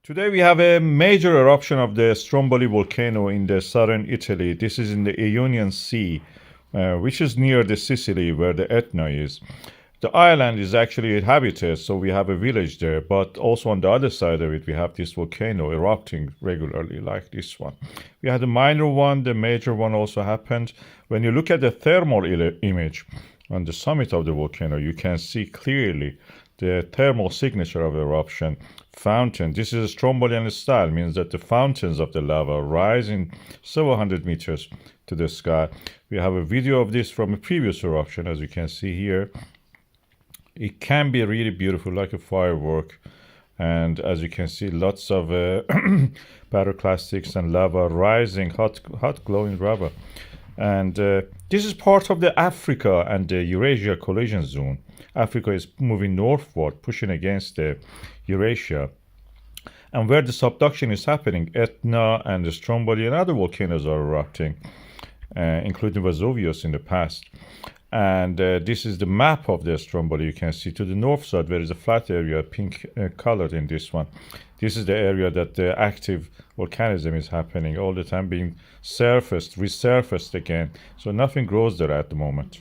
Today we have a major eruption of the Stromboli volcano in the southern Italy. This is in the Ionian Sea, which is near the Sicily where the Etna is. The island is actually inhabited, so we have a village there, but also on the other side of it we have this volcano erupting regularly like this one. We had a minor one, the major one also happened. When you look at the thermal image on the summit of the volcano, you can see clearly the thermal signature of eruption fountain. This is a Strombolian style, means that the fountains of the lava rise in several hundred meters to the sky. We have a video of this from a previous eruption, as you can see here. It can be really beautiful, like a firework. And as you can see, lots of pyroclastics and lava rising, hot glowing lava. And this is part of the Africa and the Eurasia collision zone. Africa is moving northward, pushing against the Eurasia. And where the subduction is happening, Etna and the Stromboli and other volcanoes are erupting, including Vesuvius in the past. And this is the map of the Stromboli. You can see to the north side there is a flat area, pink colored in this one. This is the area that the active volcanism is happening all the time, being resurfaced again. So nothing grows there at the moment.